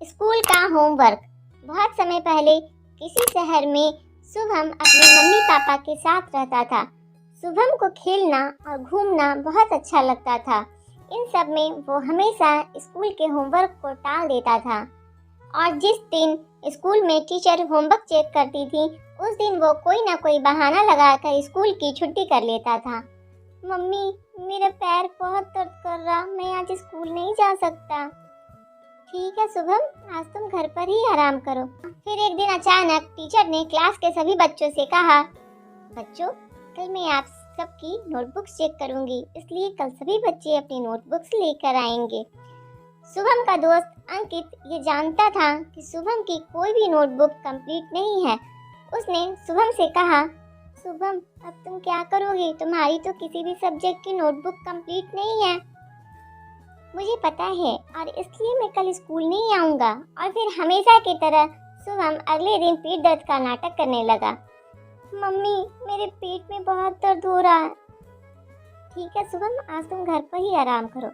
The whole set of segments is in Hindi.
स्कूल का होमवर्क। बहुत समय पहले किसी शहर में शुभम अपने मम्मी पापा के साथ रहता था। शुभम को खेलना और घूमना बहुत अच्छा लगता था। इन सब में वो हमेशा स्कूल के होमवर्क को टाल देता था और जिस दिन स्कूल में टीचर होमवर्क चेक करती थी उस दिन वो कोई ना कोई बहाना लगाकर स्कूल की छुट्टी कर लेता था। मम्मी, मेरा पैर बहुत दर्द कर रहा, मैं आज स्कूल नहीं जा सकता। ठीक है शुभम, आज तुम घर पर ही आराम करो। फिर एक दिन अचानक टीचर ने क्लास के सभी बच्चों से कहा, बच्चों कल मैं आप सबकी नोटबुक्स चेक करूंगी, इसलिए कल सभी बच्चे अपनी नोटबुक्स लेकर आएंगे। शुभम का दोस्त अंकित ये जानता था कि शुभम की कोई भी नोटबुक कंप्लीट नहीं है। उसने शुभम से कहा, शुभम अब तुम क्या करोगे, तुम्हारी तो किसी भी सब्जेक्ट की नोटबुक कंप्लीट नहीं है। मुझे पता है और इसलिए मैं कल स्कूल नहीं आऊँगा। और फिर हमेशा की तरह शुभम अगले दिन पेट दर्द का नाटक करने लगा। मम्मी, मेरे पेट में बहुत दर्द हो रहा है। ठीक है शुभम, आज तुम घर पर ही आराम करो।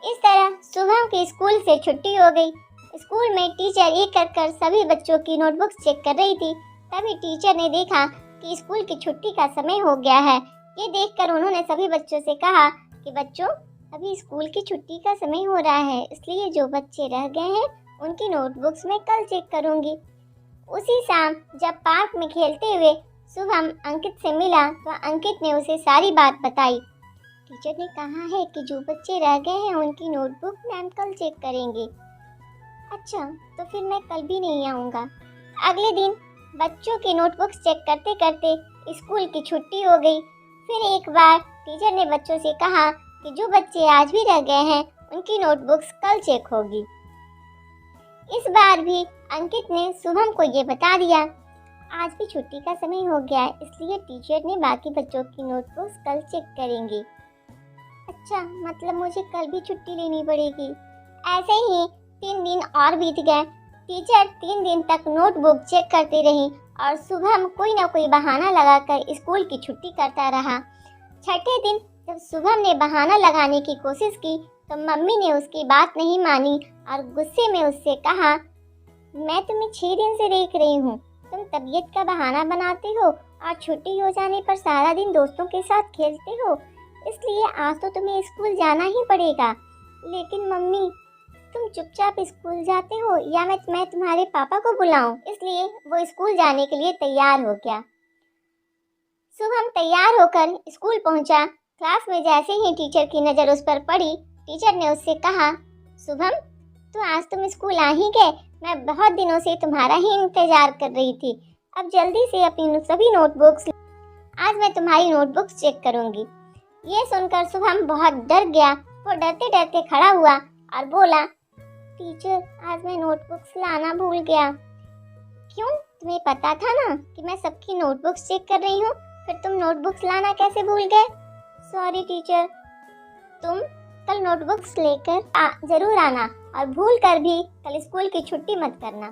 इस तरह शुभम की स्कूल से छुट्टी हो गई। स्कूल में टीचर एक कर सभी बच्चों की नोटबुक्स चेक कर रही थी। तभी टीचर ने देखा कि स्कूल की छुट्टी का समय हो गया है। ये देखकर उन्होंने सभी बच्चों से कहा कि बच्चों अभी स्कूल की छुट्टी का समय हो रहा है, इसलिए जो बच्चे रह गए हैं उनकी नोटबुक्स मैं कल चेक करूंगी। उसी शाम जब पार्क में खेलते हुए शुभम अंकित से मिला तो अंकित ने उसे सारी बात बताई। टीचर ने कहा है कि जो बच्चे रह गए हैं उनकी नोटबुक मैम कल चेक करेंगे। अच्छा, तो फिर मैं कल भी नहीं आऊँगा। अगले दिन बच्चों की नोटबुक्स चेक करते करते स्कूल की छुट्टी हो गई। फिर एक बार टीचर ने बच्चों से कहा कि जो बच्चे आज भी रह गए हैं उनकी नोटबुक्स कल चेक होगी। इस बार भी अंकित ने शुभम को ये बता दिया। आज भी छुट्टी का समय हो गया है, इसलिए टीचर ने बाकी बच्चों की नोटबुक्स कल चेक करेंगे। अच्छा, मतलब मुझे कल भी छुट्टी लेनी पड़ेगी। ऐसे ही 3 दिन और बीत गए। टीचर 3 दिन तक नोटबुक चेक करती रही और शुभम कोई ना कोई बहाना लगाकर स्कूल की छुट्टी करता रहा। छठे दिन जब शुभम ने बहाना लगाने की कोशिश की तो मम्मी ने उसकी बात नहीं मानी और गुस्से में उससे कहा, मैं तुम्हें 6 दिन से देख रही हूँ, तुम तबीयत का बहाना बनाते हो और छुट्टी हो जाने पर सारा दिन दोस्तों के साथ खेलते हो, इसलिए आज तो तुम्हें स्कूल जाना ही पड़ेगा। लेकिन मम्मी, तुम चुपचाप स्कूल जाते हो या मैं तुम्हारे पापा को बुलाऊं? इसलिए वो स्कूल जाने के लिए तैयार हो गया। शुभम तैयार होकर स्कूल पहुंचा। क्लास में जैसे ही टीचर की नज़र उस पर पड़ी, टीचर ने उससे कहा, शुभम तो आज तुम स्कूल आ ही गए, मैं बहुत दिनों से तुम्हारा ही इंतजार कर रही थी। अब जल्दी से अपनी सभी नोटबुक्स, आज मैं तुम्हारी नोटबुक्स चेक करूंगी। ये सुनकर शुभम बहुत डर गया। वो डरते डरते खड़ा हुआ और बोला, टीचर आज मैं नोटबुक्स लाना भूल गया। क्यों, तुम्हें पता था ना कि मैं सबकी नोटबुक्स चेक कर रही हूँ, फिर तुम नोटबुक्स लाना कैसे भूल गए? सॉरी टीचर, तुम कल नोटबुक्स लेकर जरूर आना और भूल कर भी कल स्कूल की छुट्टी मत करना।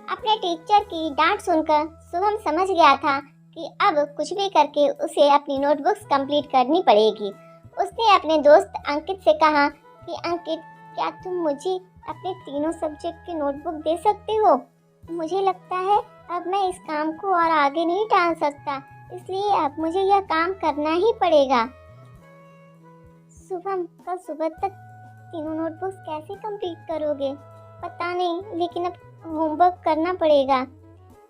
अपने टीचर की डांट सुनकर शुभम समझ गया था कि अब कुछ भी करके उसे अपनी नोटबुक्स कंप्लीट करनी पड़ेगी। उसने अपने दोस्त अंकित से कहा कि अंकित, क्या तुम मुझे अपने तीनों सब्जेक्ट की नोटबुक दे सकते हो? मुझे लगता है अब मैं इस काम को और आगे नहीं टाल सकता, इसलिए अब मुझे यह काम करना ही पड़ेगा। शुभम, कल सुबह तक तीनों नोटबुक्स कैसे कंप्लीट करोगे? पता नहीं, लेकिन अब होमवर्क करना पड़ेगा।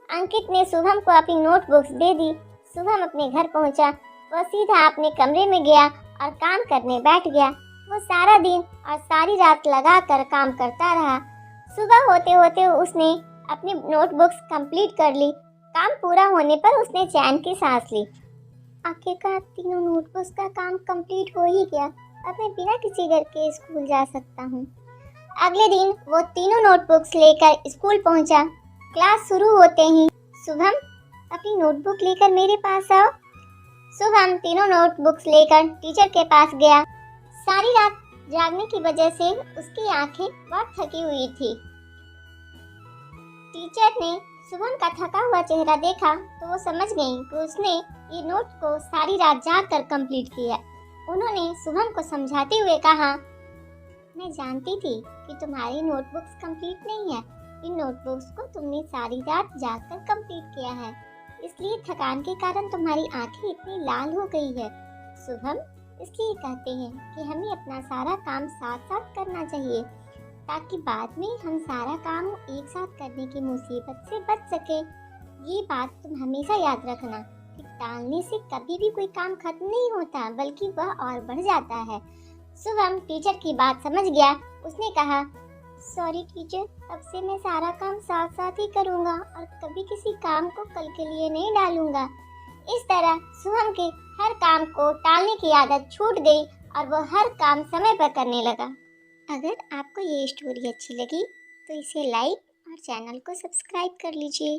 अंकित ने शुभम को अपनी नोटबुक्स दे दी। शुभम अपने घर पहुंचा। वह सीधा अपने कमरे में गया और काम करने बैठ गया। वो सारा दिन और सारी रात लगाकर काम करता रहा। सुबह होते होते उसने अपनी नोटबुक्स कंप्लीट कर ली। काम पूरा होने पर उसने चैन की सांस ली। आखिरकार तीनों नोटबुक्स का काम कंप्लीट हो ही गया। अब मैं बिना किसी डर के स्कूल जा सकता हूँ। अगले दिन वो तीनों नोटबुक्स लेकर स्कूल पहुँचा। क्लास शुरू होते ही, शुभम अपनी नोटबुक लेकर मेरे पास आओ। शुभम तीनों नोटबुक्स लेकर टीचर के पास गया। सारी रात जागने की वजह से उसकी आंखें बहुत थकी हुई थी। टीचर ने शुभम का थका हुआ चेहरा देखा तो वो समझ गई कि उसने ये नोट को सारी रात जाग कर कंप्लीट किया। उन्होंने शुभम को समझाते हुए कहा, मैं जानती थी कि तुम्हारी नोटबुक्स कंप्लीट नहीं है। इन नोटबुक्स को तुमने सारी रात जागकर कंप्लीट किया है, इसलिए थकान के कारण तुम्हारी आंखें इतनी लाल हो गई है। शुभम इसलिए कहते हैं कि हमें अपना सारा काम साथ साथ करना चाहिए, ताकि बाद में हम सारा काम एक साथ करने की मुसीबत से बच सके। ये बात तुम हमेशा याद रखना कि टालने से कभी भी कोई काम खत्म नहीं होता, बल्कि वह और बढ़ जाता है। शुभम टीचर की बात समझ गया। उसने कहा, सॉरी टीचर, अब से मैं सारा काम साथ साथ ही करूँगा और कभी किसी काम को कल के लिए नहीं डालूंगा। इस तरह शुभम के हर काम को टालने की आदत छूट गई और वो हर काम समय पर करने लगा। अगर आपको ये स्टोरी अच्छी लगी तो इसे लाइक और चैनल को सब्सक्राइब कर लीजिए।